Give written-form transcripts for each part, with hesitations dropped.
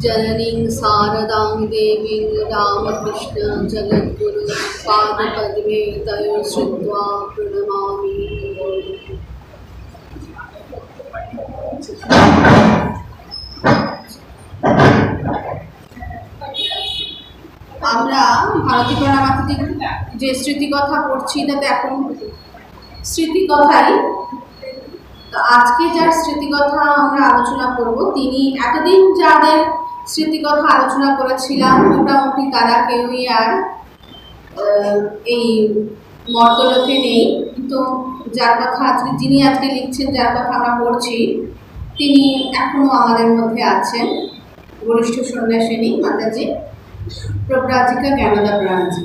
जननीं शारदां देवीं रामकृष्ण जगद्गुरु पादपद्मे तयो श्रुत्वा प्रणमामि। আমরা ভারতী প্রণামাতির যে স্মৃতিকথা পড়ছি তাতে এখন স্মৃতিকথাই। তো আজকে যার স্মৃতিকথা আমরা আলোচনা করব তিনি এতদিন যাদের স্মৃতিকথা আলোচনা করেছিলাম মোটামুটি তারা কেউই আর এই মর্তলোকে নেই, কিন্তু যার কথা আজকে যিনি আজকে লিখছেন, যার কথা আমরা পড়ছি, তিনি এখনও আমাদের মধ্যে আছেন। বরিষ্ঠ সন্ন্যাসিনী মাতাজি প্রব্রাজিকা জ্ঞানদা ব্যানার্জি।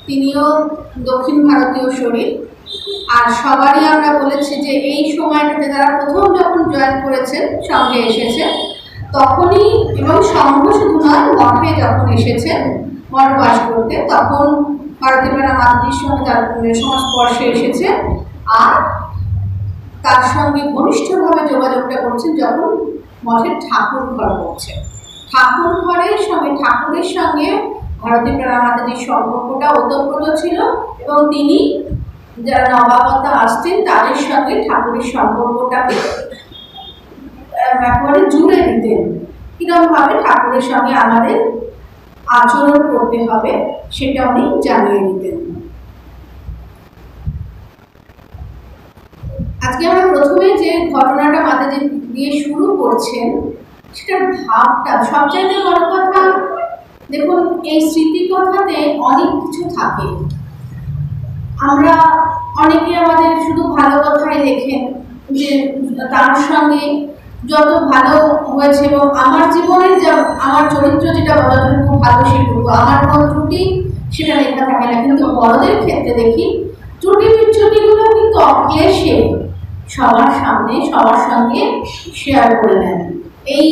তিনিও দক্ষিণ ভারতীয় শরীর। আর সবারই আমরা বলেছি যে এই সময়টাতে যারা প্রথম যখন জয়েন করেছেন, সঙ্গে এসেছে তখনই, এবং সঙ্গ শুধু নয়, মঠে যখন এসেছেন মঠ বাস করতে, তখন ভারতী মাতাজির সঙ্গে তার সংস্পর্শে এসেছে। আর তার সঙ্গে ঘনিষ্ঠভাবে যোগাযোগটা করছেন যখন মঠের ঠাকুর ঘর করছে। ঠাকুর ঘরের সঙ্গে, ঠাকুরের সঙ্গে ভারতী মাতাজির সম্পর্কটা ওতপ্রোত ছিল, এবং তিনি যারা নবাগতা আসতেন তাদের সঙ্গে ঠাকুরের সম্পর্কটাকে একেবারে জুড়ে দিতেন। কিরকমভাবে ঠাকুরের সঙ্গে আমাদের আচরণ করতে হবে সেটা উনি জানিয়ে দিতেন। আজকে আমরা প্রথমে যে ঘটনাটা মাতাজি দিয়ে শুরু করছেন সেটার ভাবটা সবচাইতে বড় কথা। দেখুন, এই স্মৃতিকথাতে অনেক কিছু থাকে। আমরা অনেকে আমাদের শুধু ভালো কথাই লেখেন, যে তার সঙ্গে যত ভালো হয়েছে, এবং আমার জীবনের যা আমার চরিত্র যেটা বড়টুকু ভালো সেটুকু, আমার কোনো ত্রুটি সেটা লেখা থাকে না। কিন্তু বড়দের ক্ষেত্রে দেখি ত্রুটি বিচ্যুতিগুলো কিন্তু অক্লেশে সবার সামনে সবার সঙ্গে শেয়ার করে নেন। এই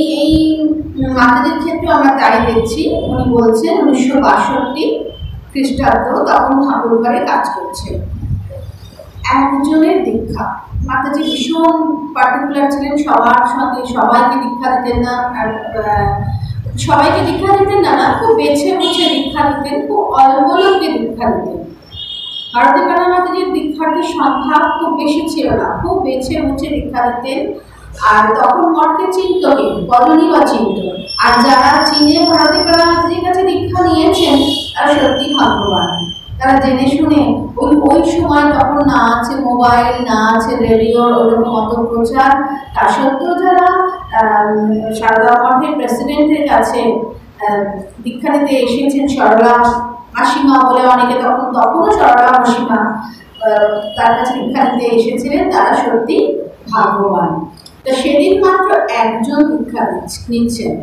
মাতাজির ক্ষেত্রে আমরা তাই দেখছি। উনি বলছেন 1962 খ্রিস্টাব্দ, তখন ঠাকুরঘরে কাজ করছে। একজনের দীক্ষা। মাতাজি ভীষণ পার্টিকুলার ছিলেন, সবার সঙ্গে সবাইকে দীক্ষা দিতেন না, আর সবাইকে দীক্ষা দিতেন না, খুব বেছে বেছে দীক্ষা দিতেন, খুব অল্প লোককে দীক্ষা দিতেন। ভারতী মাতাজির দীক্ষার্থীর সংখ্যা খুব বেশি ছিল না, খুব বেছে বেছে দীক্ষা দিতেন। আর তখন মঠকে চিনত কে? কলোনি বা চিনত। আর যারা চীনে ভারতী মাতাজির কাছে দীক্ষা নিয়েছেন তারা সত্যি ভাগ্যবান। তারা জেনে শুনে ওই সময় তখন না আছে মোবাইল, না আছে রেডিওর ওরকম অত প্রচার, তা সত্ত্বেও যারা সারদা মঠের প্রেসিডেন্টের কাছে দীক্ষা নিতে এসেছেন, সরলা মাসিমা বলে অনেকে তখনও সরলা মাসিমা তার কাছে দীক্ষা নিতে এসেছিলেন, তারা সত্যি ভাগ্যবান। তো সেদিন মাত্র একজন দীক্ষা নিচ্ছেন।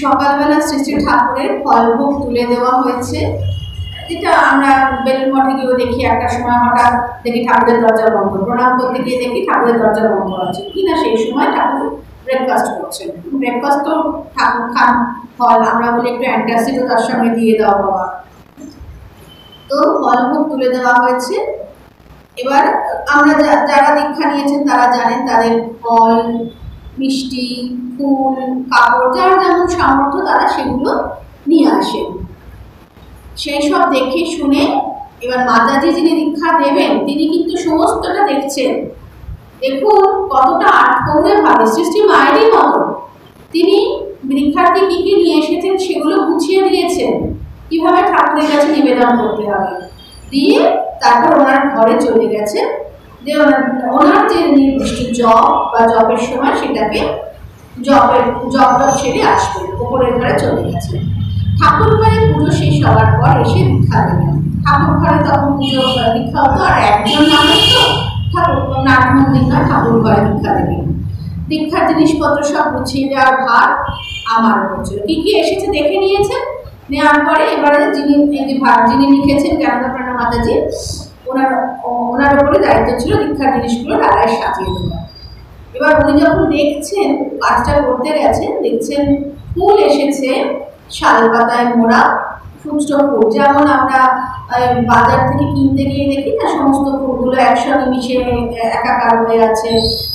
সকালবেলা শ্রী শ্রী ঠাকুরের ফলভোগ তুলে দেওয়া হয়েছে, যেটা আমরা বেলুর মঠে গিয়েও দেখি। একটা সময় হঠাৎ দেখি ঠাকুরের দরজা বন্ধ, প্রণাম করতে গিয়ে দেখি ঠাকুরের দরজা বন্ধ আছে কিনা, সেই সময় ঠাকুর ব্রেকফাস্ট করছেন। ব্রেকফাস্ট তো ঠাকুর খান, ফল আমরা বলি একটু অ্যান্টাসিডও তার সঙ্গে দিয়ে দেওয়া বাবা। তো ফলভোগ তুলে দেওয়া হয়েছে। এবার আমরা যারা দীক্ষা নিয়েছেন তারা জানেন, তাদের ফল, মিষ্টি, ফুল, কাপড়, যার যেমন সামর্থ্য তারা সেগুলো নিয়ে আসেন। সেই সব দেখে শুনে এবার মাতাজি যিনি দীক্ষা দেবেন তিনি কিন্তু সমস্তটা দেখছেন। দেখুন কতটা আটকৌড়ে ভাবে, সৃষ্টি মায়েরই মতো তিনি দীক্ষার্থী কী কী নিয়ে এসেছেন সেগুলো গুছিয়ে দিয়েছেন, কীভাবে ঠাকুরের কাছে নিবেদন করতে হবে। দিয়ে তারপর ওনার ঘরে চলে গেছেন, যে ওনার যে নির্দিষ্ট জপ বা জপের সময় সেটাকে জপটা সেরে আসবেন, ওপরের ঘরে চলে গেছেন। ঠাকুর ঘরে পুজো শেষ হওয়ার পর এসে দীক্ষা দেবেন। ঠাকুর ঘরে তখন পুজো দীক্ষা হতো, আর একজন মানুষ তো ঠাকুর নাট মন্দির নয়, ঠাকুর ঘরে দীক্ষা দেবেন। দীক্ষার জিনিসপত্র সব গুছিয়ে দেওয়ার ভার আমার হচ্ছিল। কী কী এসেছে দেখে নিয়েছেন, নেওয়ার পরে এবারে যিনি লিখেছেন জ্ঞানদা মাতাজি, ওনার উপরে দায়িত্ব ছিল দীক্ষার জিনিসগুলো ডালায় সাজিয়ে দেওয়া। এবার উনি যখন দেখছেন, কাজটা করতে গেছেন, দেখছেন ফুল এসেছে শাল পাতায় মোড়া, খুচরো ফুল, যেমন আমরা বাজার থেকে কিনতে গিয়ে দেখি না সমস্ত ফুলগুলো একসঙ্গে মিশে একাকার হয়ে আছে,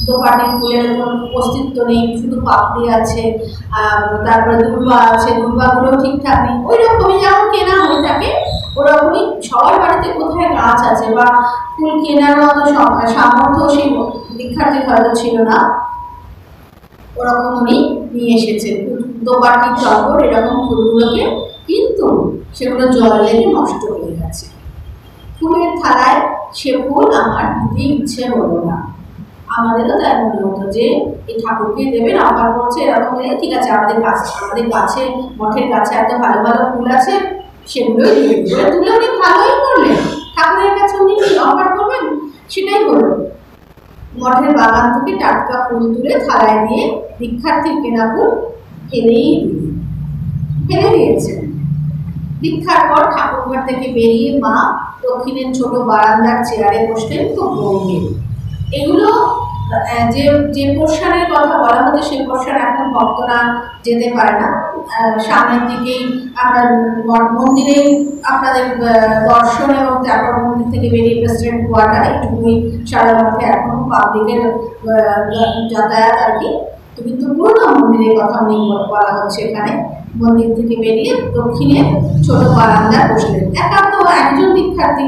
দোপাটি ফুলের কোনো অস্তিত্ব নেই, শুধু পাপড়ি আছে, তারপরে দুর্বা আছে, দুর্বাগুলো ঠিকঠাক নেই। ওই রকমই যেমন কেনা হয়ে থাকে ওরকমই সবার বাড়িতে কোথায় গাছ আছে বা ফুল কেনার মতো সামর্থ্য সেই শিক্ষার্থীর হয়তো ছিল না, ওরকম উনি নিয়ে এসেছে দোপাটি টগর এরকম ফুলগুলোকে, কিন্তু সেগুলো জল লেগে নষ্ট হয়ে গেছে। ফুলের থালায় সে ফুল আমার দিতে ইচ্ছে হলো না। আমাদেরও তাই মনে হতো যে এই ঠাকুরকে দেবেন, অফার করছে এরকম, ঠিক আছে আমাদের কাছে মঠের কাছে এত ভালো ভালো ফুল আছে, সেগুলোই দিয়ে তুলে উনি ভালোই করলেন, ঠাকুরের কাছে উনি অফার করবেন, সেটাই হলো। মঠের বাগান থেকে টাটকা ফুল তুলে থালায় দিয়ে দীক্ষার্থীর কেনা ফুল ফেলে দিয়েছেন। দীক্ষার পর ঠাকুরঘর থেকে বেরিয়ে মা দক্ষিণের ছোট বারান্দার চেয়ারে বসলেন খুব গম্ভীর। এগুলো যে যে পোর্শনের কথা বলা হতো সেই পোর্শন এখন ভক্তরা যেতে পারে না। সামনের দিকেই আমরা মন্দিরে আপনাদের দর্শন এবং তারপর মন্দির থেকে বেরিয়ে প্রেসিডেন্ট কোয়ার্টার এইটুকুই সারা মধ্যে এখন পাবলিকের যাতায়াত আর কি। তো কিন্তু পুরনো মন্দিরের কথা উনি বলা হচ্ছে এখানে। মন্দির থেকে বেরিয়ে দক্ষিণে ছোট বারান্দায় বসলেন। একান্ত একজন দীক্ষার্থী।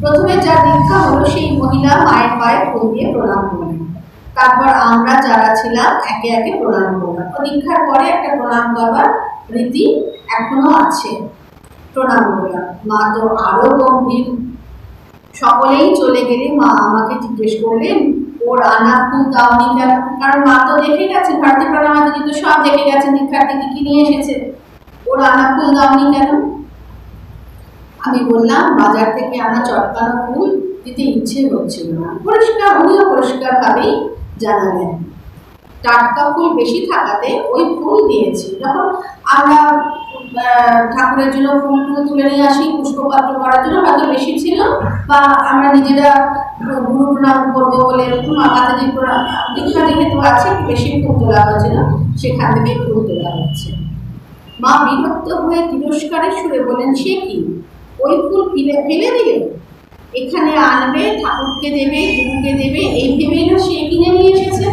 প্রথমে যা দীক্ষা হলো সেই মহিলা মায়ের পায়ে ফুল দিয়ে প্রণাম করলেন। তারপর আমরা যারা ছিলাম একে একে প্রণাম করলাম। দীক্ষার পরে একটা প্রণাম করবার রীতি এখনো আছে, প্রণাম করলাম। মা তো আরো গম্ভীর। সকলেই চলে গেলে মা আমাকে জিজ্ঞেস করলেন, ওর আনা ফুল দাওনি কেন? কারণ মা তো দেখে গেছে, ভারতী প্রণামাতে কিন্তু সব দেখে গেছেন দীক্ষার্থীকে কি নিয়ে এসেছে, ওর আনা ফুল দাওনি কেন? আমি বললাম, বাজার থেকে আনা চটকানো ফুল দিতে ইচ্ছে হচ্ছিল না। উনিও পরিষ্কার ভাবেই জানালেন, টাটকা ফুল বেশি থাকাতে ওই ফুল দিয়েছি। যখন আমরা ঠাকুরের জন্য ফুল তুলে নিয়ে আসি পুষ্পপাত্র করার জন্য, হয়তো বেশি ছিল, বা আমরা নিজেরা গুরু প্রণাম করবো বলে মাতাজির দীক্ষা যেহেতু আছে বেশি ফুল তোলা হয়েছিল, সেখান থেকে ফুল তোলা হচ্ছে। মা বিরক্ত হয়ে তিরস্কারের সুরে বলেন, সে কি, ওই ফুল ফেলে দিলে? এখানে আনবে, ঠাকুরকে দেবে, গুরুকে দেবে, এই ভেবেই না সে কিনে নিয়ে এসেছে।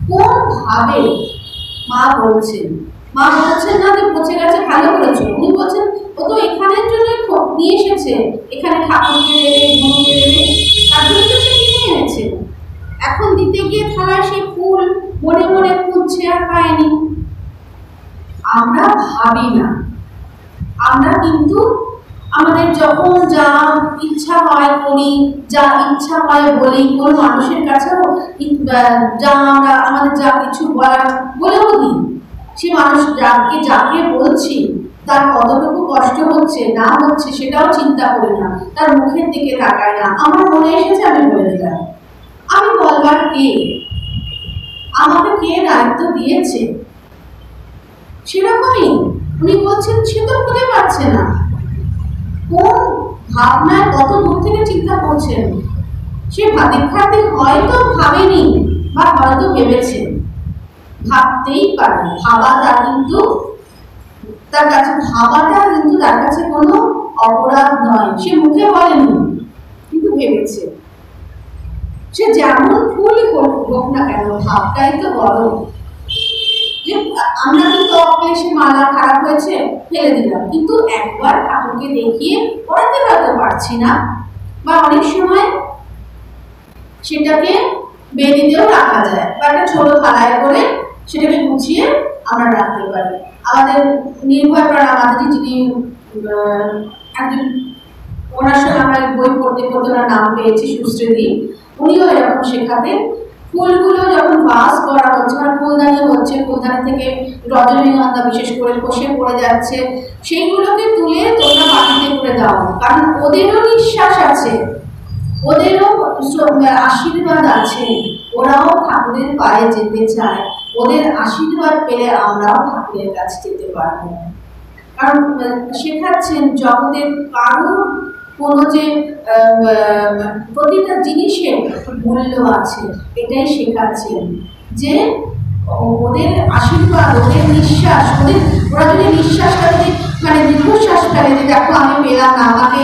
কোন ভাবে? মা বলছেন না যে পচে গেছে ভালো করেছো, উনি বলছেন ও তো এখানের জন্য নিয়ে এসেছে, এখানে ঠাকুরকে দেবে, গুরুকে দেবে, তার জন্য তো সে কিনে এনেছে। এখন দিতে গিয়ে থালায় সে ফুল মনে মনে খুঁজছে আর পায়নি। আমরা ভাবি না, আমরা কিন্তু আমাদের যখন যা ইচ্ছা হয় করি, যা ইচ্ছা হয় বলি, কোন মানুষের কাছেও যা আমরা আমাদের যা কিছু বলেও দিই, সে মানুষ যাকে বলছি তার কতটুকু কষ্ট হচ্ছে না হচ্ছে সেটাও চিন্তা করি না, তার মুখের দিকে তাকাই না। আমার মনে এসেছে আমি বলে দিলাম। আমি বলবার কে? আমাকে কে দায়িত্ব দিয়েছে? সেরকমই উনি বলছেন সে তো খুঁজে পাচ্ছে না। কোন ভাবনায় কত দূর থেকে চিন্তা করছেন? সে দীক্ষার্থী হয়তো ভাবেনি বা হয়তো ভেবেছে, ভাবতেই পারে। ভাবাটা কিন্তু তার কাছে কোনো অপরাধ নয়। সে মুখে বলেনি, কিন্তু ভেবেছে। সে যেমন ফুলই হোক না কেন, ভাবটাই তো বড়। যে আমরা কিন্তু সে মালা খারাপ হয়েছে ফেলে দিলাম, কিন্তু একবার ঠাকুরকে দেখিয়ে পড়াতে হয়তো পারছি না, বা অনেক সময় সেটাকে বেদিতেও রাখা যায়, বা একটা ছোট থালায় করে সেটাকে গুছিয়ে আমরা রাখতে পারি। আমাদের নির্ভয় প্রণামাদি যিনি একজন, ওনার সঙ্গে আমরা বই পড়তে ওনার নাম পেয়েছি সুশ্রীদি, উনিও এরকম শেখাতেন। ফুলগুলো যখন বাস করা হচ্ছে বা ফুলদানি হচ্ছে, ফুলদানি থেকে রজনীগন্ধা বিশেষ করে খসে পড়ে যাচ্ছে, সেইগুলোকে তুলে তোমরা মাটিতে করে দাও, কারণ ওদেরও নিঃশ্বাস আছে, ওদেরও আশীর্বাদ আছে, ওরাও ঠাকুরের পায়ে যেতে চায়, ওদের আশীর্বাদ পেলে আমরাও ঠাকুরের কাছে যেতে পারবো। কারণ শেখাচ্ছেন জগতের কারোর কোনো যে প্রতিটা জিনিসের মূল্য আছে, এটাই শেখাচ্ছেন যে ওদের আশীর্বাদ, ওদের নিঃশ্বাস, ওরা যদি নিঃশ্বাসটা যদি মানে দীর্ঘশ্বাস ফেলে যে দেখো আমি পেলাম না, আমাকে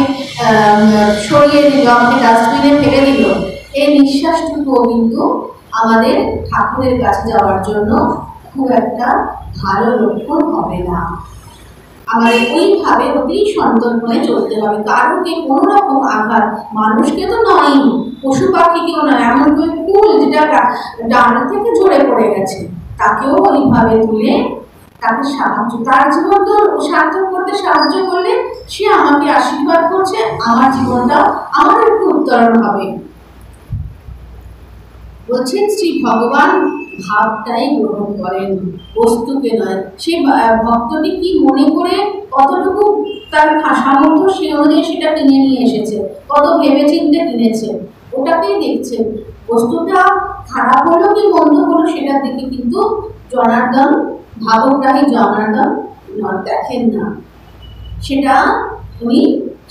সরিয়ে দিল, আমাকে ডাস্টবিনে ফেলে দিল, এই নিঃশ্বাসটুকুও কিন্তু আমাদের ঠাকুরের কাছে যাওয়ার জন্য খুব একটা ভালো লক্ষণ হবে না। আমাদের ওইভাবে অতি সন্তর্পণে চলতে হবে। কারোকে কোনো রকম আঘাত, মানুষকে তো নয়, পশু পাখিকেও নয়, এমন করে ফুল যেটা ডাল থেকে ঝরে পড়ে গেছে তাকেও ওইভাবে তুলে তাকে সাহায্য, তার জীবন তো সার্থক করতে সাহায্য করলে সে আমাকে আশীর্বাদ করছে, আমার জীবনটাও আমার একটু উত্তরণ হবে। বলছেন শ্রী ভগবান ভাবটাই গ্রহণ করেন, বস্তুকে নয়। সে ভক্তটি কি মনে করে কতটুকু তার সামর্থ্য সে অনুযায়ী সেটা কিনে নিয়ে এসেছে, কত ভেবে চিন্তে কিনেছে, ওটাকেই দেখছেন। বস্তুটা খারাপ হলো কি মন্দ হলো সেটার দিকে কিন্তু জনার্দন, ভাবগ্রাহী জনার্দন দেখেন না, সেটা উনি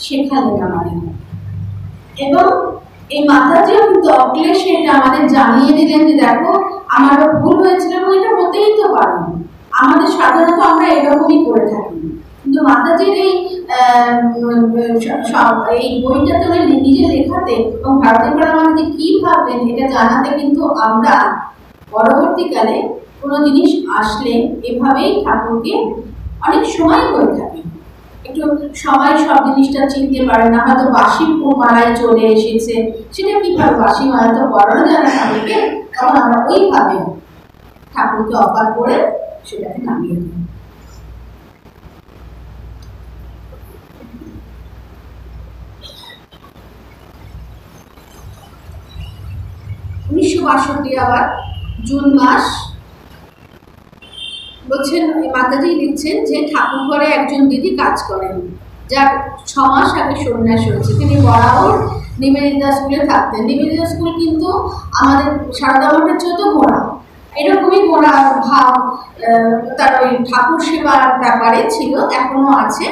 শেখালেন আমাদের। এবং এই মাতাজিও কিন্তু অক্লেশে এটা আমাদের জানিয়ে দিলেন যে দেখো আমারও ভুল হয়েছিল এবং এটা হতেই তো পারে, আমাদের সাধারণত আমরা এরকমই করে থাকি। কিন্তু মাতাজির এই বইটাতে উনি নিজে লেখাতে এবং ভারতের পর আমাদের কি ভাবতেন এটা জানাতে কিন্তু আমরা পরবর্তীকালে কোনো জিনিস আসলে এভাবেই ঠাকুরকে অনেক সময় করে থাকি। একটু সবাই সব জিনিসটা চিনতে পারে না, হয়তো বাসি মালায় চলে এসেছে, সেটা কিভাবে বাসি মালা তো পড়ানো যায় না ঠাকুরকে, তখন আমরা ওইভাবে ঠাকুরকে অফার করে সেটাকে নামিয়ে দিই। 1962 আবার জুন মাস, বলছেন মাতাজি লিখছেন যে ঠাকুর ঘরে একজন দিদি কাজ করেন, যার 6 মাস আগে সন্ন্যাস হয়েছে। তিনি বরাবর নিবেদিতা স্কুলে থাকতেন। নিবেদিতা স্কুল কিন্তু আমাদের সারদা মঠের চেয়েও গোড়া, এরকমই গোড়া ভাব তার ওই ঠাকুর সেবার ব্যাপারে ছিল, এখনো আছে।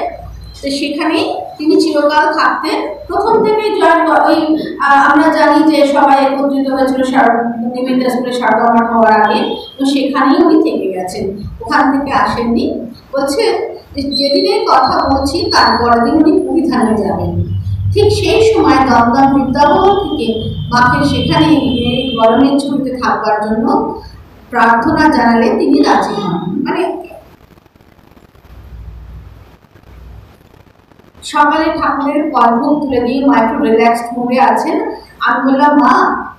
তো সেখানেই তিনি চিরকাল থাকতেন। প্রথম থেকেই ওই আমরা জানি যে সবাই একত্রিত হয়েছিল নিবেদিতা স্কুলে সারদা মঠ হওয়ার আগে, তো সেখানেই উনি থেকে গেছেন, ওখান থেকে আসেননি। বলছে যেদিনের কথা বলছি তার পরের দিন উনি পুরীধামে যাবেন। ঠিক সেই সময় দমদম বৃন্দাবন থেকে মাকে সেখানে গিয়ে গরমের ছুটিতে থাকবার জন্য প্রার্থনা জানালে তিনি রাজি হন। মানে সকালে ঠাকুরের ফলভোগ তুলে দিয়ে মা একটু রিল্যাক্সড মুডে আছেন। আমি বললাম মা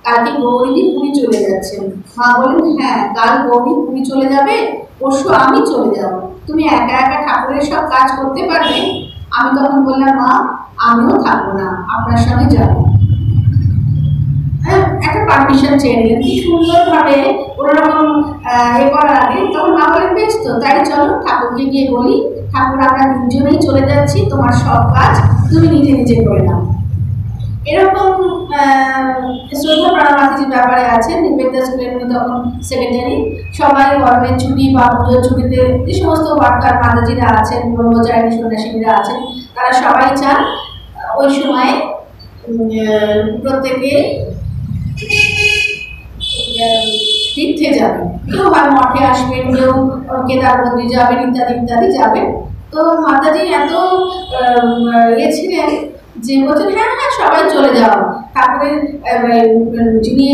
কালকে গৌরীদি পুরী চলে যাচ্ছেন। মা বলেন হ্যাঁ কাল গৌরী পুরী চলে যাবে, পরশু আমি চলে যাব, তুমি একা একা ঠাকুরের সব কাজ করতে পারবে? আমি তখন বললাম মা আমিও থাকবো না, আপনার সঙ্গে যাবো। একটা পারমিশন চেয়ে নিলেন, কি সুন্দরভাবে কোনোরকম করার আগে তখন মা বলেন বেশ তো তাই চলো ঠাকুরকে গিয়ে বলি ঠাকুর আমরা তিনজনেই চলে যাচ্ছি, তোমার সব কাজ তুমি নিজে নিজে করে নাও। এরকম শ্রদ্ধা প্রাণমাতিজির ব্যাপারে আছে। নিবেদিতা স্কুলের উনি তখন সেক্রেটারি। সবাই গরমের ছুটি বা পুজোর ছুটিতে যে সমস্ত ওয়ার্কার মাতাজিরা আছেন, ব্রহ্মচারী সন্ন্যাসীরা আছেন, তারা সবাই চান ওই সময়ে প্রত্যেকে তীর্থে যাবেন। কেউ হয় মঠে আসবেন, কেউ কেদারবন্দি যাবেন, ইত্যাদি ইত্যাদি যাবেন। তো মাতাজি এত ছিলেন যে বলছেন হ্যাঁ হ্যাঁ সবাই চলে যাও। ঠাকুরের যিনি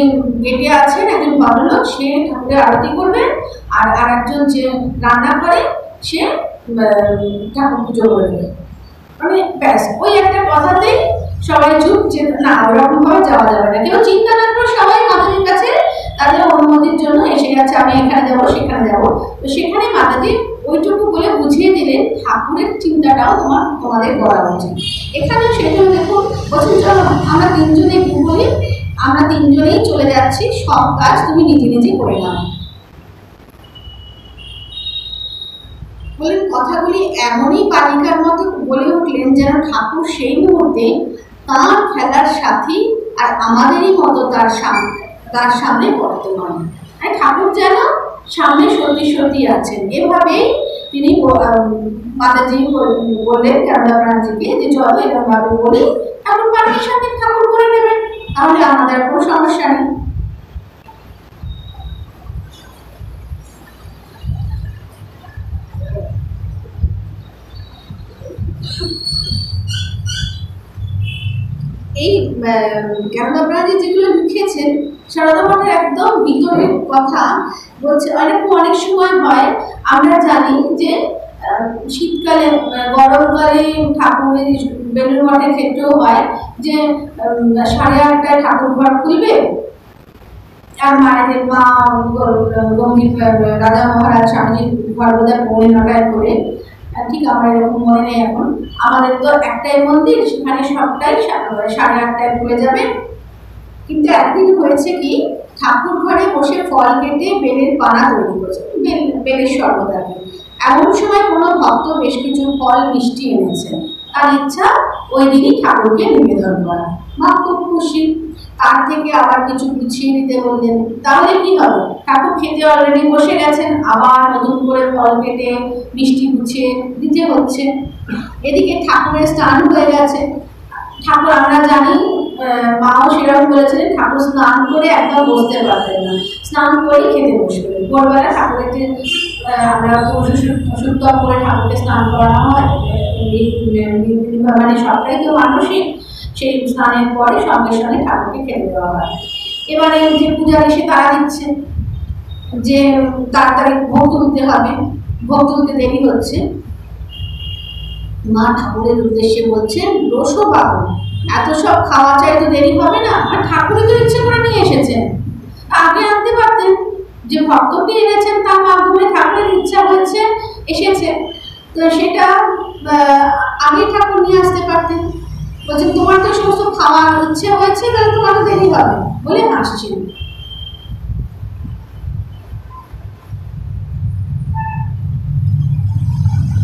গেটে আছেন একজন ভদ্রলোক, সে ঠাকুরের আরতি করবেন, আর একজন যে রান্না করে সে ঠাকুর পুজো করবে। মানে ব্যাস ওই একটা কথাতেই সবাই চুপ, যে না ওরকম ভাবে যাওয়া যাবে না। কেউ চিন্তা না করে সবাই মাতাজির কাছে তাদের অনুমতির জন্য এসে গেছে, আমি এখানে যাবো সেখানে যাবো। তো সেখানে মাতাজি ওইটুকু বলে বুঝিয়ে দিলেন ঠাকুরের চিন্তাটাও তোমাদের করা উচিত। এখানে সেটা দেখুন, বলছেন চলো আমরা তিনজনে কি বলি, আমরা তিনজনেই চলে যাচ্ছি, সব কাজ তুমি নিজে নিজে করে নাও। বলেন কথাগুলি এমনই বালিকার মতো বলে উঠলেন যেন ঠাকুর সেই মুহূর্তে তাঁর খেলার সাথী আর আমাদেরই মতো তার সামনে বর্তমান। আর ঠাকুর যেন সামনে সত্যি সত্যি আছেন। এভাবেই তিনি মাতাজি বললেন কেন্দ্রপ্রাণজিকে যে চলো এরকমভাবে বলি, ঠাকুর পারমিশন দিন, ঠাকুর করে নেবেন, তাহলে আমাদের কোনো সমস্যা নেই। এই জ্ঞানদা ব্যানার্জি যেগুলো লিখেছেন সারদা মঠের একদম ভিতরের কথা বলছে। অনেক সময় হয় আমরা জানি যে শীতকালে গরমকালে ঠাকুরের বেলুড় মঠের ক্ষেত্রেও হয় যে 8:30টায় ঠাকুর ঘর খুলবে, আর মায়েদের মা গম্ভীর রাজা মহারাজ স্বামীজির ঘর বোধহয় 9:30টায় করে, ঠিক আমার এরকম মনে নেই এখন। আমাদের তো একটাই মন্দির, সেখানে সবটাই 8:30টায় খুলে যাবে। কিন্তু একদিন হয়েছে কি, ঠাকুর ঘরে বসে ফল কেটে বেলের পানা তৈরি করছে, বেলের শরবত আর কি। এমন সময় কোনো ভক্ত বেশ কিছু ফল মিষ্টি এনেছেন, তার ইচ্ছা ওই দিনই ঠাকুরকে নিবেদন করা। মা খুব খুশি, তার থেকে আবার কিছু গুছিয়ে দিতে বললেন। তাহলে কি হবে, ঠাকুর খেতে অলরেডি বসে গেছেন, আবার নতুন করে ফল কেটে মিষ্টি গুছিয়ে দিতে হচ্ছে। এদিকে ঠাকুরের স্নান হয়ে গেছে। ঠাকুর আমরা জানি, মাও সেরকম বলেছিলেন, ঠাকুর স্নান করে একদম বসতে পারতেন না, স্নান করে খেতে বসবেন। ভোরবেলা ঠাকুরের যে আমরা ওষুধ করে ঠাকুরকে স্নান করানো হয়, মানে সবটাই তো মানসিক, সেই স্নানের পরে সঙ্গে সঙ্গে ঠাকুরকে খেতে দেওয়া হয়। এবারে যে পূজারি সে তারা দিচ্ছে যে তাড়াতাড়ি ভোগ তুলতে হবে, ভোগ তুলতে দেরি হচ্ছে। মা ঠাকুরের উদ্দেশ্যে বলছেন, রসো বাবু, এত সব খাওয়া চাই তো দেরি হবে না, আর ঠাকুরই তো ইচ্ছে করে নিয়ে এসেছেন, আগে আনতে পারতেন। যে ভক্তকে এনেছেন তার মাধ্যমে ঠাকুরের ইচ্ছা হয়েছে, এসেছে, তো সেটা আগে ঠাকুর নিয়ে আসতে পারতেন। বলছেন তোমার তো সমস্ত খাওয়ার ইচ্ছে হয়েছে, তাহলে তোমার তো দেরি হবে বলে আসছেন।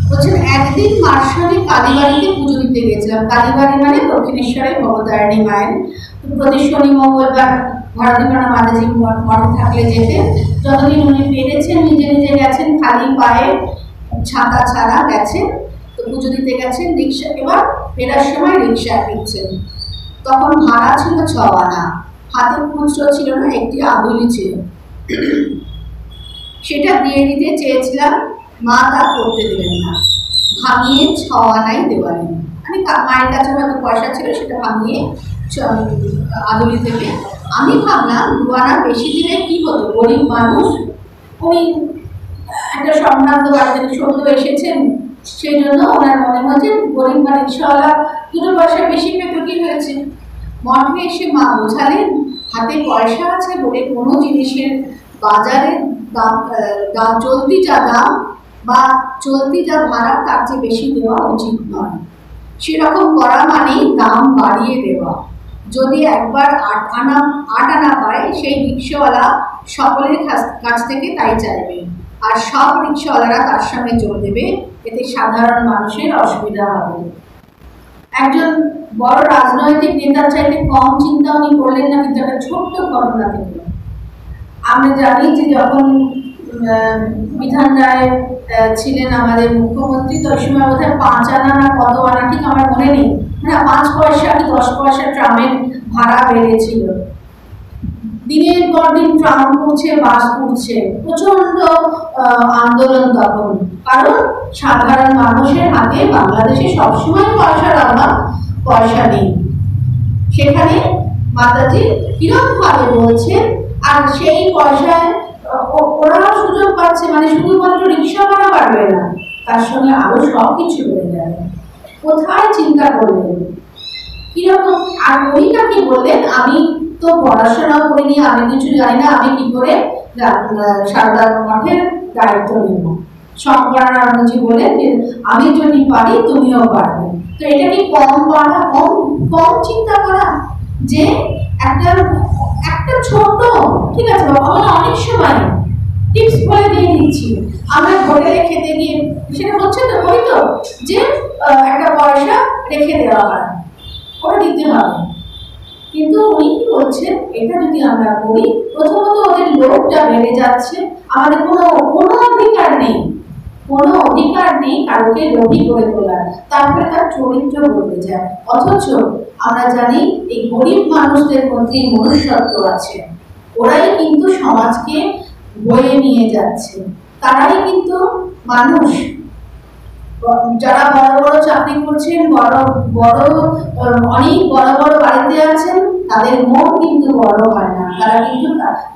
বলছেন একদিন মার্শালে কালীবাড়িতে পুজো দিতে গেছিলাম। কালীবাড়ি মানে দক্ষিণেশ্বরে ভবতারিণী মায়ের। প্রতি শনি মঙ্গলবার ভারতীপাড়া মাতাজি মঠে থাকলে যেতেন। যতদিন উনি পেরেছেন নিজে নিজে গেছেন, খালি পায়ে ছাতা ছাড়া গেছেন, তো পুজো দিতে গেছেন। রিক্সা, এবার ফেরার সময় রিক্সা ফিরছেন, তখন ভাড়া ছিল 6 আনা, হাতে খুচরো ছিল না, একটি আদুলি ছিল, সেটা দিয়ে দিতে চেয়েছিলাম, মা তা করতে দিলেন না, ভাঙিয়ে 6 আনাই দেওয়ালেন। মানে মায়ের কাছে হয়তো পয়সা ছিল, সেটা ভাঙিয়ে আদুলি থেকে। আমি ভাবলাম 2 আনা বেশি দিলে কি হতো, গরিব মানুষ, উনি একটা সম্ভ্রান্ত বাড়ি থেকে সদ্য এসেছেন, সেই জন্য ওনার মনে হচ্ছে গরিব বা রিক্সাওয়ালা 2 পয়সা বেশি পেত, কি হয়েছে। মঠে এসে মা বোঝালেন, হাতে পয়সা আছে বলে কোনো জিনিসের বাজারের দাম চলতি যা দাম বা চলতি যা ভাড়া তার চেয়ে বেশি দেওয়া উচিত নয়। সেরকম করা মানেই দাম বাড়িয়ে দেওয়া। যদি একবার 8 আনা পায়, সেই রিক্সাওয়ালা সকলের কাছ থেকে তাই চাইবে, আর সব রিক্সাওয়ালারা তার সঙ্গে যোগ দেবে, এতে সাধারণ মানুষের অসুবিধা হবে। একজন বড় রাজনৈতিক নেতার চাইতে কম চিন্তা উনি করলেন না, কিন্তু একটা ছোট্ট ঘটনা থেকে। আমরা জানি যে যখন বিধান রায় ছিলেন আমাদের মুখ্যমন্ত্রী, তো ওই সময় বোধহয় 5 আনা না কত আনা ঠিক আমার মনে নেই, মানে 5 পয়সা কি 10 পয়সা ট্রামের ভাড়া বেড়েছিল। দিনের পর দিন ট্রাম পড়ছে, বাস পড়ছে, প্রচন্ড আন্দোলন তখন, কারণ সাধারণ মানুষের হাতে বাংলাদেশে সবসময় পয়সার অভাব, পয়সা নেই। সেখানে মাতাজি কিরকম ভাবে বলছেন, আর সেই পয়সায় ওরা সুযোগ পাচ্ছে, মানে শুধুমাত্র রিক্সা ভাড়া বাড়বে না, তার সঙ্গে আরো সব কিছু বেড়ে যাবে। কোথায় চিন্তা করলেন কিরকম। আর উনি নাকি বললেন, আমি তো পড়াশোনা করিনি, আমি কিছু জানি না, আমি কি করে সারদা মঠের দায়িত্ব নেব। শঙ্করানন্দজি বলেন যে আমি যদি পারি তুমিও পারবে। তো এটা কি কম পড়া, কম চিন্তা করা, যে একটা ছোট, ঠিক আছে বাবা, আমরা অনেক সময় টিপস বলে দিয়ে দিচ্ছি, আমরা হোটেলে খেতে গিয়ে সেটা হচ্ছে তো, ওই তো যে একটা পয়সা রেখে দেওয়া হয়, ওটা দিতে হবে। কিন্তু উনি কি বলছেন, এটা যদি আমরা করি, প্রথমত ওদের লোকটা বেড়ে যাচ্ছে, আমাদের কোনো অধিকার নেই, কোনো অধিকার নেই কারোকে লোভী করে তোলার, তারপরে তার চরিত্র বদলে যায়। অথচ আমরা জানি এই গরিব মানুষদের মধ্যে মনুষ্যত্ব আছে, ওরাই কিন্তু সমাজকে বয়ে নিয়ে যাচ্ছে, তারাই কিন্তু মানুষ। যারা বড় বড় চাকরি করছেন, বড় বড় অনেক বড় বড় বাড়িতে আছেন, তাদের মন কিন্তু বড় হয় না, তারা কিন্তু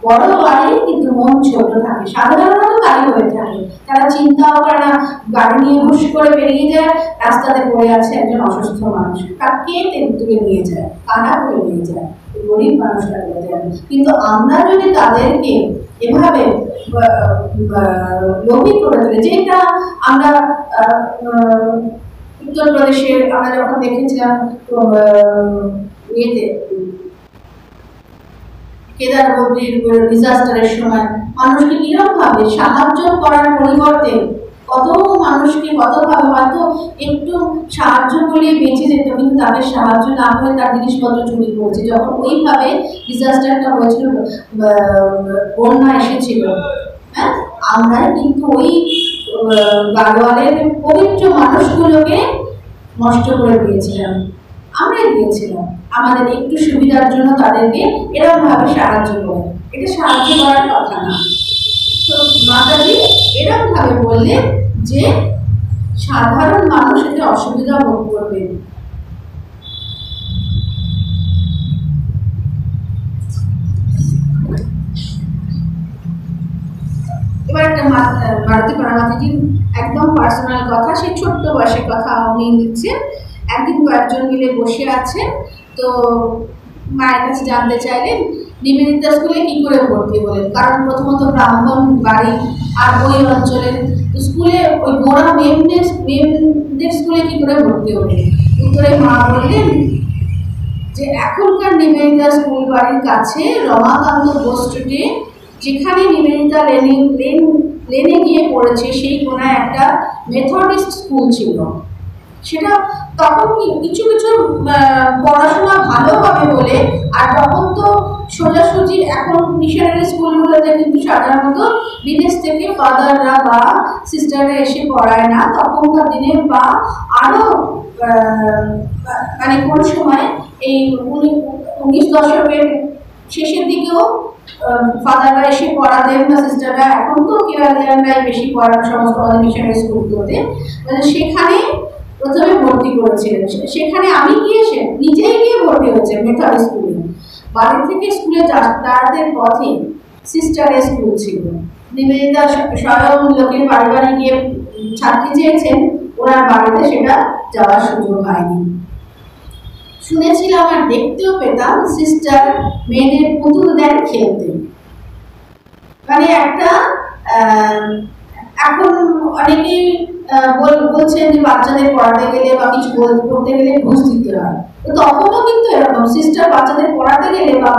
বড় বাড়ি কিন্তু মন ছোট থাকে, সাধারণত তাই হয়ে থাকে। তারা চিন্তাও করে না, গাড়ি নিয়ে হুশ করে বেরিয়ে যায়, রাস্তাতে পড়ে আছে একজন অসুস্থ মানুষ, তাকে তুলে নিয়ে যায়, কানা করে নিয়ে যায়, গরিব মানুষটা করে যায়। কিন্তু আমরা যদি তাদেরকে এভাবে লোভী করে তুলে, যেটা আমরা উত্তরপ্রদেশের আমরা যখন দেখেছিলাম ইয়েতে কেদারগৌরীর ডিজাস্টারের সময় মানুষকে কিরকম ভাবে সাহায্য করার পরিবর্তে কত মানুষকে কতভাবে হয়তো একটু সাহায্য করলে বেঁচে যেত, কিন্তু তাদের সাহায্য না করে তার জিনিসপত্র চুরি করেছে। যখন ওইভাবে ডিজাস্টারটা হয়েছিল, বন্যা এসেছিল, হ্যাঁ, আমরা কিন্তু ওই গাড়োয়ালের পবিত্র মানুষগুলোকে নষ্ট করে দিয়েছিলাম, আমরাই দিয়েছিলাম আমাদের একটু সুবিধার জন্য তাদেরকে এরকম ভাবে সাহায্য করে। এটা সাহায্য করার কথা না। তো মাতাজি এরকম ভাবে বললেন যে সাধারণ মানুষ এতে অসুবিধা ভোগ করবে। এবার একটা ভারতী পরামাতিজির একদম পার্সোনাল কথা, সেই ছোট্ট বয়সের কথা উনি লিখছেন। একদিন কয়েকজন মিলে বসে আছেন, তো মায়ের কাছে জানতে চাইলেন নিবেদিতা স্কুলে কি করে ভর্তি হলেন, কারণ প্রথমত ব্রাহ্মণ বাড়ি আর ওই অঞ্চলের স্কুলে ওই গোড়া মেমদের স্কুলে কি করে ভর্তি হলেন। উত্তরে মা বললেন যে এখনকার নিবেদিতা স্কুল বাড়ির কাছে রমাকান্ত বোস স্ট্রিটে, যেখানে নিবেদিতা লেনে গিয়ে পড়েছে, সেই কোনায় একটা মেথডিস্ট স্কুল ছিল। সেটা তখন কিছু কিছু পড়াশোনা ভালো হবে বলে, আর তখন তো সোজাসুজি এখন মিশনারি স্কুলগুলোতে কিন্তু সাধারণত বিদেশ থেকে ফাদাররা বা সিস্টাররা এসে পড়ায় না তখনকার দিনে, বা আরও মানে কোন সময় এই 19 দশকের শেষের দিকেও ফাদাররা এসে পড়াতেন বা সিস্টাররা, এখন তো কেরালিয়ানরাই বেশি পড়ান সমস্ত আমাদের মিশনারি স্কুলগুলোতে, মানে সেখানে প্রথমে ভর্তি করেছিলেন। সেখানে আমি গিয়ে নিজেই গিয়ে ভর্তি হয়েছে মেথড স্কুলে। বাড়ি থেকে স্কুলে যাতায়াতের পথে সিস্টারের স্কুল ছিল। নিবেদিতা স্বয়ং লোকের বাড়ি বাড়ি গিয়ে ছাত্রী চেয়েছেন, ওনার বাড়িতে সেটা যাওয়ার সুযোগ হয়নি। শুনেছিলাম আর দেখতেও পেতাম সিস্টার মেয়েদের পুতুল দেন খেলতে, মানে একটা এখন অনেকেই বলছেন যে বাচ্চাদের পড়াতে গেলে বা কিছু করতে গেলে ঘুষ দিতে হয়, তো তখনও কিন্তু এরকম সিস্টার বাচ্চাদের পড়াতে গেলে বা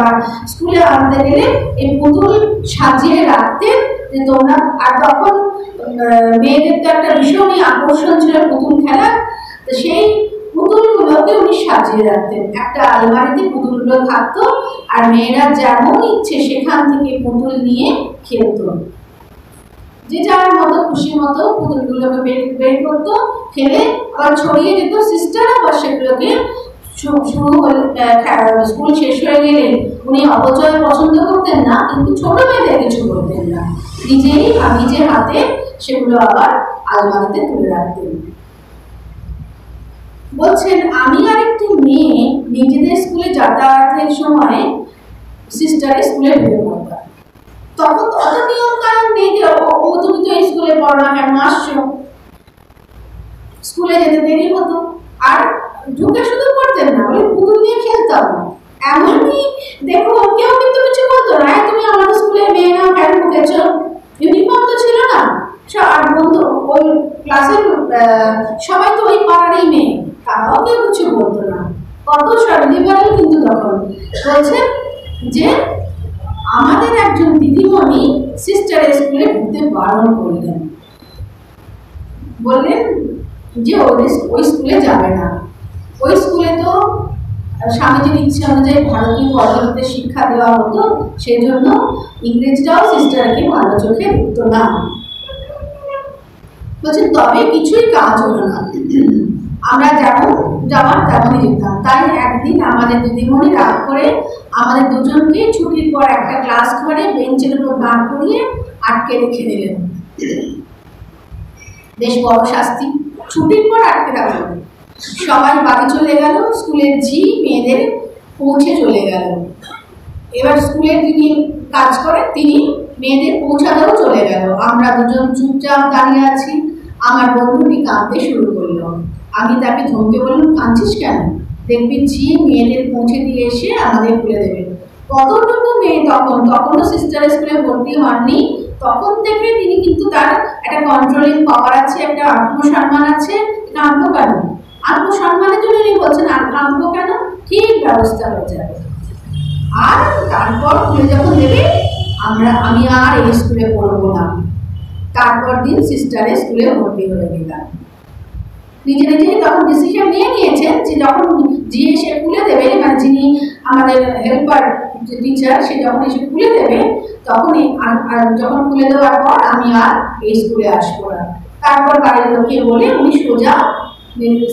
স্কুলে আনতে গেলে এই পুতুল সাজিয়ে রাখতেন যে তোমরা, আর তখন মেয়েদের তো একটা ভীষণই আকর্ষণ ছিল পুতুল খেলা, তো সেই পুতুলগুলোকে উনি সাজিয়ে রাখতেন, একটা আলমারিতে পুতুলগুলো থাকতো, আর মেয়েরা যেমন ইচ্ছে সেখান থেকে পুতুল নিয়ে খেলতো, যে যার মতো খুশি মতো পুতুলগুলোকে বের করতো, খেলে আবার ছড়িয়ে যেত। সিস্টার আবার সেগুলোকে শুরু হলে স্কুল শেষ হয়ে গেলে উনি অপচয় পছন্দ করতেন না, কিন্তু ছোট মেয়েদের কিছু করতেন না, নিজের হাতে সেগুলো আবার আলমারিতে তুলে রাখতেন। বলছেন আমি আর একটি মেয়ে নিজেদের স্কুলে যাতায়াতের সময় সিস্টারের স্কুলে ঢুকে পড়তাম। তখন অত নিয়ম কানুন নেই যে ও তুমি তো স্কুলে পড়ো না কেন আসছো, স্কুলে যেতে দেরি হতো, আর ঢুকে শুধু পড়তেন না, ওই পুতুল নিয়ে খেলতাম। এমনই দেখো কেউ কিন্তু কিছু বলতো না, তুমি আমাদের স্কুলে মেয়ে না কেন ঢুকেছ, ইউনিফর্ম তো ছিল না, আর বন্ধু ওই ক্লাসের সবাই তো ওই পাড়ারই মেয়ে, তারাও কেউ কিছু বলতো না, কত লিবারেল কিন্তু তখন। বলছেন যে আমাদের একজন দিদিমণি সিস্টারের স্কুলে ঢুকতে বারণ করলেন, বললেন যে ওই স্কুলে যাবে না, ওই স্কুলে তো স্বামীজির ইচ্ছে অনুযায়ী ভারতীয় পদ্ধতিতে শিক্ষা দেওয়া হতো, সেই জন্য ইংরেজরাও সিস্টারকে ভালো চোখে দেখতো না। বলছেন তবে কিছুই কাজ হলো না, আমরা যেমন যাওয়ার তেমনই যেতাম। তাই একদিন আমাদের দিদিমণি রাগ করে আমাদের দুজনকে ছুটির পর একটা ক্লাস ঘরে বেঞ্চের উপর দাঁড় করিয়ে আটকে রেখে দিলেন। বেশ বড় শাস্তি, ছুটির পর আটকে রাখলো, সবাই বাড়ি চলে গেল, স্কুলের ঝি মেয়েদের পৌঁছে চলে গেল। এবার স্কুলে যিনি কাজ করেন তিনি মেয়েদের পৌঁছাতেও চলে গেল। আমরা দুজন চুপচাপ দাঁড়িয়ে আছি। আমার বন্ধুটি কাঁদতে শুরু করলো। আমি তাকে ধমকে বললাম, কাঁদছিস কেন? দেখবি ঝি মেয়েদের পৌঁছে দিয়ে এসে আমাদের খুলে দেবে। কতটুকু মেয়ে তখনও সিস্টার স্কুলে ভর্তি হননি। তখন থেকে তিনি কিন্তু তার একটা কন্ট্রোলিং পাওয়ার আছে, একটা আত্মসম্মান আছে। কাঁদবো কেন? আত্মসম্মানের জন্য উনি বলছেন, আর কাঁদবো কেন, ঠিক ব্যবস্থা হয়ে যাবে। আর তারপর খুলে যখন দেবে আমি আর এই স্কুলে পড়বো না। তারপর দিন সিস্টারের স্কুলে ভর্তি হয়ে গেলাম। নিজে নিজেই তখন ডিসিশন নিয়ে নিয়েছেন যে যখন জি এসে খুলে দেবে, মানে যিনি আমাদের হেল্পার টিচার, সে যখন এসে খুলে দেবে তখনই যখন খুলে দেওয়ার পর আমি আর এই স্কুলে আসবো না। তারপর বাড়ির লোককে বলে উনি সোজা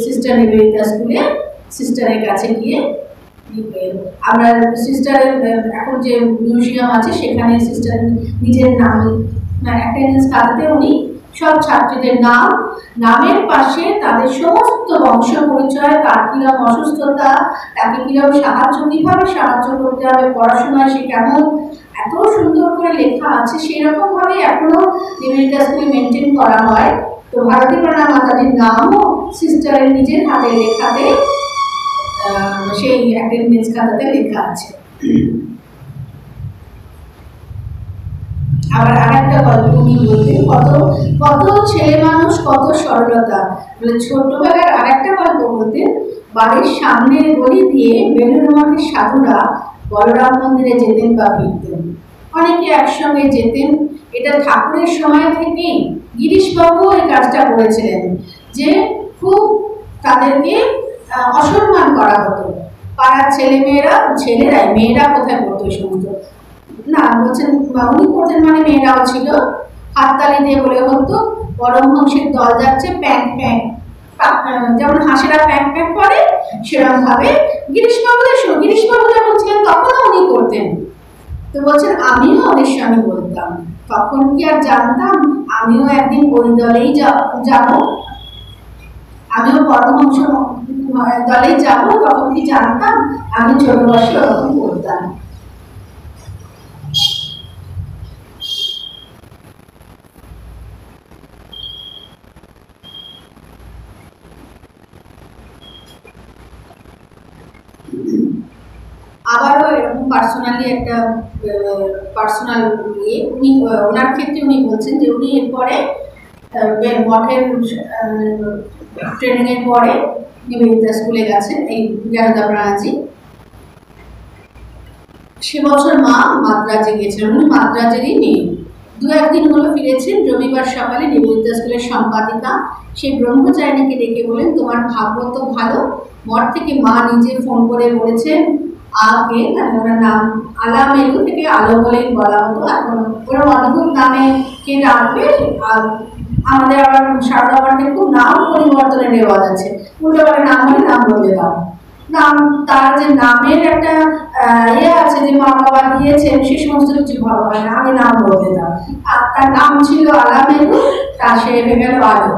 সিস্টার নিবেদিতা স্কুলে সিস্টারের কাছে গিয়ে আমরা সিস্টারের এখন যে মিউজিয়াম আছে সেখানে সিস্টার নিজের নাম অ্যাটেন্ডেন্স কাটতে উনি সব ছাত্রীদের নামের পাশে তাদের সমস্ত বংশ পরিচয়, তার কিরকম অসুস্থতা, তাকে কিরকম কিভাবে সাহায্য করতে হবে, পড়াশোনায় সে কেমন, এত সুন্দর করে লেখা আছে। সেরকম ভাবে এখনো নিবেদিতা স্কুলে মেনটেন করা হয়। তো ভারতী প্রাণা মাতাজির নামও সিস্টারের নিজের হাতে লেখাতে সেই অ্যাটেন্ডেন্স খাতাতে লেখা আছে। আবার আরেকটা গল্প উনি বলতেন, কত ছেলে মানুষ, কত সরলতা। মানে ছোটবেলার আরেকটা গল্প বলতেন, বাড়ির সামনের গলি দিয়ে বেলুড় মঠের সাধুরা বলরাম মন্দিরে যেতেন বা ফিরতেন, অনেকে একসঙ্গে যেতেন। এটা ঠাকুরের সময় থেকেই গিরিশবাবু এই কাজটা করেছিলেন, যে খুব তাদেরকে অসম্মান করা হতো। পাড়ার ছেলেরাই, মেয়েরা কোথায় করতো এই সমস্ত না, বলছেন উনি করতেন, মানে মেয়েরাও ছিল। হাততালি দিয়ে বলে হতো পরমহংসের দল যাচ্ছে, প্যাঁক প্যাঁক, যেমন হাঁসেরা প্যাঁক প্যাঁক করে সেরকম ভাবে গিরিশবাবু যখন ছিলেন তখনও উনি করতেন। তো বলছেন আমিও ওদের সঙ্গে বলতাম, তখন কি আর জানতাম আমিও একদিন ওই দলেই যাব, আমিও পরমহংস দলেই যাব, তখন কি জানতাম? আমি ছোট বয়সে ওরকম করতাম। আবারও এরকম পার্সোনালি একটা পার্সোনাল উনি ওনার ক্ষেত্রে উনি বলছেন যে উনি এরপরে মঠের ট্রেনিংয়ের পরে নিবেদিতা স্কুলে গেছেন, এই জ্ঞানদা প্রাণাজি। সে বছর মা মাদ্রাজে গিয়েছিলেন, উনি মাদ্রাজেরই মেয়ে। দু একদিন হলো ফিরেছেন। রবিবার সকালে নিবেদিতা স্কুলের সম্পাদিকা সেই ব্রহ্মচারিণীকে ডেকে বলেন, তোমার ভাগ্য তো ভালো, মঠ থেকে মা নিজে ফোন করে বলেছেন আগে, মানে ওনার নাম আলামেলু থেকে আলো বলেই বলা হতো, এখন ওরা অদ্ভুত নামে কে ডাকবে। আর আমাদের আবার সারদা মঠের খুব নাম পরিবর্তনের রেওয়াজ আছে, উল্টো করে নাম হলে নাম বলে দাও। নাম তার যে নামের একটা আছে যে মা বাবা দিয়েছেন, সে সমস্ত কিছু ভালো হয় না, আগে নাম বলে দাও। আর তার নাম ছিল আলামেলু, তা সে হয়ে গেল আলো।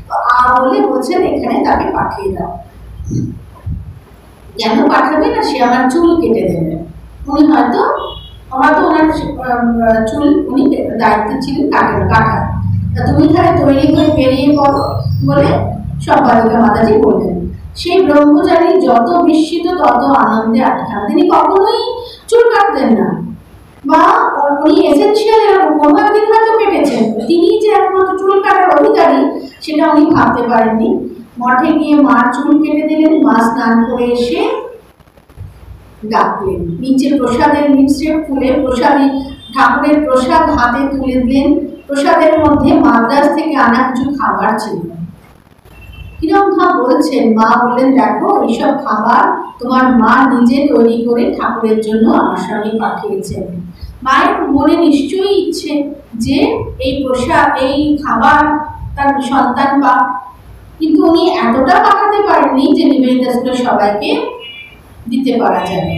তো বলে বলছেন এখানে তাকে পাঠিয়ে দাও। কেন পাঠাবে না, সে আমার চুল কেটে দেবে। উনি হয়তো ওনার চুল উনি দায়িত্ব ছিলেন কাটার। তা তুমি তাহলে তৈরি হয়ে বেরিয়ে পড়ো বলে সম্পাদিকা মাতাজি বললেন। সেই ব্রহ্মচারী যত বিস্মিত তত আনন্দে আটকান। তিনি কখনোই চুল কাটতেন না, বা উনি এসেনশিয়াল এরকম কোনো একদিন হয়তো কেটেছেন। তিনি যে একমাত্র চুল কাটার অধিকারী সেটা উনি ভাবতে পারেননি। মঠে গিয়ে মার চুল কেটে দিলেন। মা স্নান করে এসে ডাকলেন, নিচে প্রসাদের নিচে ফুলে প্রসাদী ঠাকুরের প্রসাদ হাতে তুলে দিলেন। প্রসাদের মধ্যে মাদ্রাজ থেকে আনা কিছু খাবার ছিল। কিরম বলছেন, মা বললেন দেখো এইসব খাবার তোমার মা নিজে তৈরি করে ঠাকুরের জন্য আমার সঙ্গে পাঠিয়েছেন। মায়ের মনে নিশ্চয়ই ইচ্ছে যে এই প্রসাদ এই খাবার তার সন্তান পাক, কিন্তু উনি এতটা পাঠাতে পারেননি যে নিবেদিতা স্কুলের সবাইকে দিতে পারা যাবে।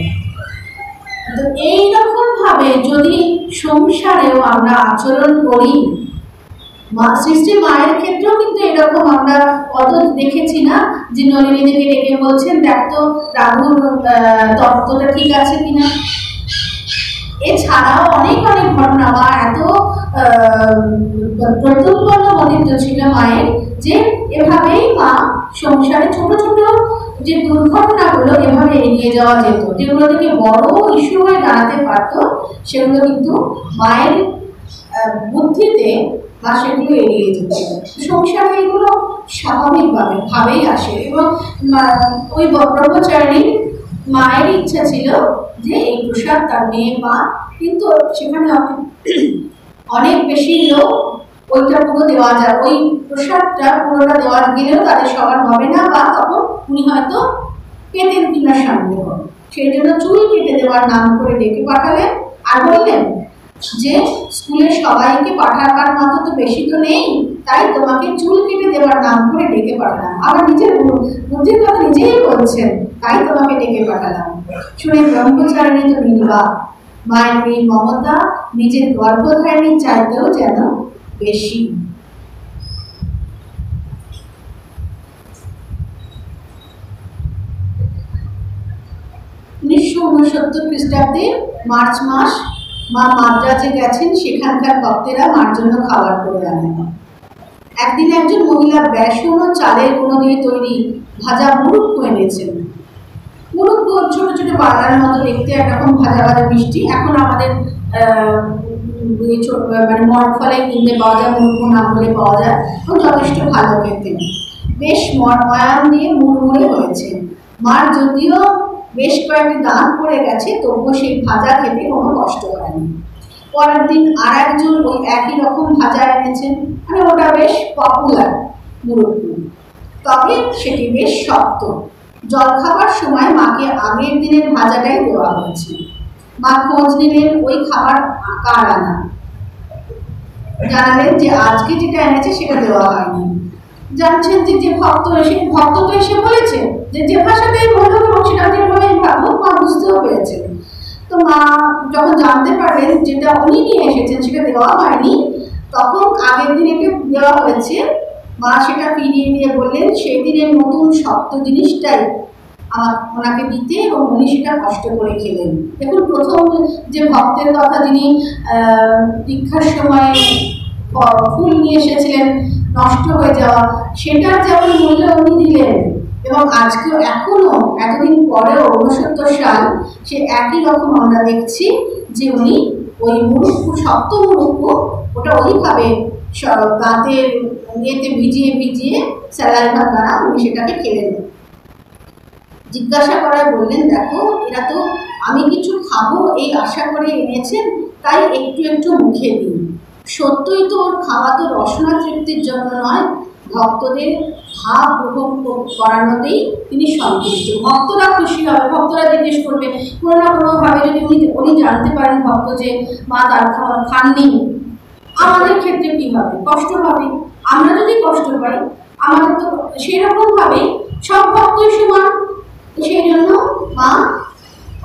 তো এইরকম ভাবে যদি সংসারেও আমরা আচরণ করি সৃষ্টি মায়ের ক্ষেত্রেও কিন্তু এরকম আমরা কত দেখেছি না, যে নলিনীদেবী ডেকে বলছেন দেখ তো রাহুর তত্ত্বটা ঠিক আছে কিনা। এছাড়াও অনেক অনেক ঘটনা, মা এত প্রত্যুৎপন্ন মতিত্ব ছিল মায়ের, যে এভাবেই মা সংসারে ছোট ছোট যে দুর্ঘটনাগুলো এভাবে এড়িয়ে যাওয়া যেত, যেগুলো থেকে বড় ইস্যু হয়ে দাঁড়াতে পারত, সেগুলো কিন্তু মায়ের বুদ্ধিতে বা সেগুলো এড়িয়ে যেত। সংসারে এগুলো স্বাভাবিকভাবেই আসে। এবং ওই ব্রহ্মচারিণীর মায়ের ইচ্ছা ছিল যে এই প্রসাদ তার মেয়ে মা, কিন্তু সেখানে অনেক বেশি লোক, ওইটা পুরো দেওয়া যায়, ওই প্রসাদটা পুরোটা দেওয়া গেলেও তাদের সবার হবে না, বা তখন উনি হয়তো পেতেন কিনা সন্দেহ। সেই জন্য চুল কেটে দেওয়ার নাম করে ডেকে পাঠালেন, আর বললেন যে স্কুলে সবাইকে পাঠাবার মতো তো বেশি তো নেই, তাই তোমাকে চুল কেটে দেওয়ার নাম করে ডেকে পাঠালাম। আবার নিজের বুদ্ধির কথা নিজেই বলছেন, তাই তোমাকে ডেকে পাঠালাম। শুনে ব্রহ্মচারিণী তো নির্বাক, মায়ের এই মমতা নিজের গর্ভধারিণীর চাইতেও যেন বেশি। 1969 খ্রিস্টাব্দে মার্চ মাস মা মাদ্রাজে গেছেন, সেখানকার ভক্তেরা মার জন্য খাবার করে আনেন। একদিন একজন মহিলা বেসন ও চালের গুঁড়ো দিয়ে তৈরি ভাজা মুরুক্কু এনেছেন। মুরুক্কু ছোট ছোট বাংলার মতো দেখতে, একরকম ভাজা ভাজা মিষ্টি। এখন আমাদের মানে মরফলে কিনতে পাওয়া যায়, মুরুক্কু নাম বলে পাওয়া যায়, এবং যথেষ্ট ভালো খেতে, বেশ ময়ান দিয়ে মুড়মুড়ে হয়েছে। মার যদিও বেশ কয়েকটি দাঁত পড়ে গেছে, তবুও সেই ভাজা খেতে কোনো কষ্ট হয়নি। পরের দিন আর একজন ওই একই রকম ভাজা এনেছেন, মানে ওটা বেশ পপুলার মুরুক্কু, তবে সেটি বেশ শক্ত। জল খাবার সময় মাকে আগের দিনের ভাজাটাই দেওয়া হয়েছে। মা খোঁজ নিলেন ওই খাবার কার আনা, জানালেন যে আজকে যেটা এনেছে সেটা দেওয়া হয়নি। জানছেন যে ভক্ত তো এসে বলেছে, যে ভাষাতেই বললো এবং সেটা যেভাবে ভাবুক, মা বুঝতেও পেরেছেন। তো মা যখন জানতে পারলেন যেটা উনি নিয়ে এসেছেন সেটা দেওয়া হয়নি, তখন আগের দিন এটা দেওয়া হয়েছে, মা সেটা ফিরিয়ে দিয়ে বললেন সেই দিনের নতুন শক্ত জিনিসটাই ওনাকে দিতে, এবং উনি সেটা কষ্ট করে খেলেন। দেখুন, প্রথম যে ভক্তের কথা, যিনি দীক্ষার সময় ফুল নিয়ে এসেছিলেন নষ্ট হয়ে যাওয়া, সেটার যেমন মূল্য উনি দিলেন, এবং আজকেও এখনো এতদিন পরেও 69 সাল সে একই রকম আমরা দেখছি যে উনি ওই মুরুক্কু, শক্ত মুরুক্কু, ওটা ওইভাবে দাঁতের ইয়েতে ভিজিয়ে ভিজিয়ে স্যালাইভা দ্বারা উনি সেটাকে খেলেন। জিজ্ঞাসা করায় বললেন, দেখো এরা তো আমি কিছু খাবো এই আশা করে এনেছেন, তাই একটু একটু মুখে দিন। সত্যই তো ওর খাওয়া তো রসনা তৃপ্তির জন্য নয়, ভক্তদের ভাব গ্রহণ করানোতেই তিনি সন্তুষ্ট। ভক্তরা খুশি হবে, ভক্তরা জিজ্ঞেস করবে কোনো না কোনোভাবে, যদি উনি জানতে পারেন ভক্ত যে মা তার খাবার খাননি, আমাদের ক্ষেত্রে কী হবে? কষ্ট হবে। আমরা যদি কষ্ট পাই, আমাদের তো সেরকমভাবে সব ভক্তই সমান, সেই জন্য মা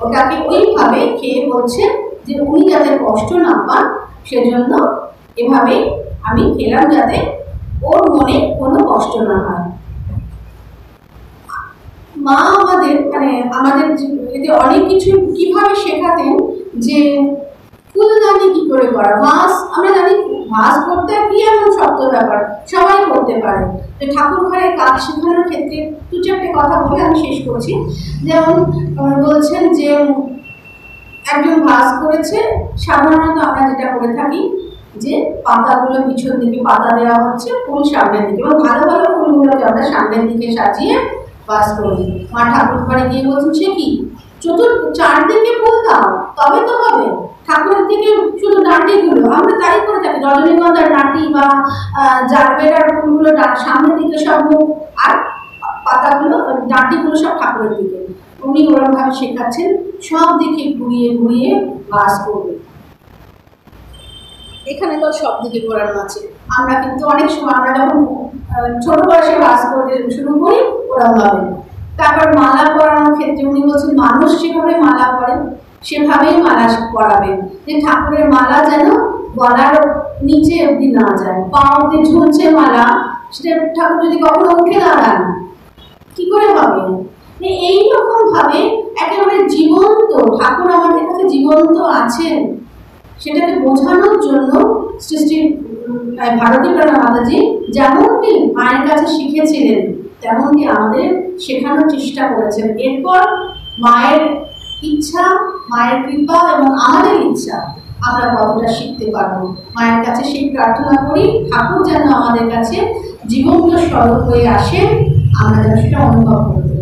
ওটাকে ওইভাবে খেয়ে বলছেন যে উনি যাতে কষ্ট না পান, সেজন্য এভাবে আমি খেলাম, যাতে ওর মনে কোনো কষ্ট না হয়। মা আমাদের এতে অনেক কিছু কিভাবে শেখাতেন, যে ফুলদানি কি করে করা, ভাস, আমরা জানি ভাস করতে কি এমন শক্ত ব্যাপার, সবাই করতে পারে। যে ঠাকুর ঘরে কাজ শেখানোর ক্ষেত্রে দু চারটে কথা বলে আমি শেষ করছি। যেমন বলছেন যে একজন ভাস করেছে, সাধারণত আমরা যেটা করে থাকি যে পাতাগুলো পিছন দিকে পাতা দেওয়া হচ্ছে, ফুল সামনের দিকে, এবং ভালো ভালো ফুলগুলোকে আমরা সামনের দিকে সাজিয়ে ভাস করি। মা ঠাকুর ঘরে গিয়ে বলছেন, সে কি চারদিকে ফুল দাও তবে তো হবে, ঠাকুরের দিকে শুধু ডাঁটিগুলো, আমরা তাই করে থাকি, রজনীগন্ধার ডাঁটি বা জারবেরার ফুলগুলো সামনের দিকে সব মুখ, আর পাতাগুলো ডাঁটিগুলো সব ঠাকুরের দিকে। উনি ওরকমভাবে শেখাচ্ছেন সব দিকে ঘুরিয়ে ঘুরিয়ে ভাস করবে। এখানে তো সব দিকে ঘোরানো আছে। আমরা কিন্তু অনেক সময় আমরা যখন ছোট বয়সে ভাস করতে শুরু করি ওরকমভাবে। তারপর মালা পরানোর ক্ষেত্রে উনি বলছেন মানুষ যেভাবে মালা করেন সেভাবেই মালা পরাবেন, যে ঠাকুরের মালা যেন গলার নিচে অব্দি না যায়, পাওতে ঝুলছে মালা, সেটা ঠাকুর যদি কখনো উঠে দাঁড়ান কি করে হবে? এইরকম ভাবে একেবারে জীবন্ত ঠাকুর আমাদের কাছে জীবন্ত আছেন, সেটাকে বোঝানোর জন্য শ্রী শ্রী ভারতী প্রাণা মাতাজি যেমনটি মায়ের কাছে শিখেছিলেন তেমনটি আমাদের শেখানোর চেষ্টা করেছেন। এরপর মায়ের ইচ্ছা, মায়ের কৃপা এবং আমাদের ইচ্ছা আমরা কতটা শিখতে পারবো, মায়ের কাছে সেই প্রার্থনা করি ঠাকুর যেন আমাদের কাছে জীবন্ত স্বরূপ হয়ে আসেন, আমরা যেন সেটা অনুভব করতে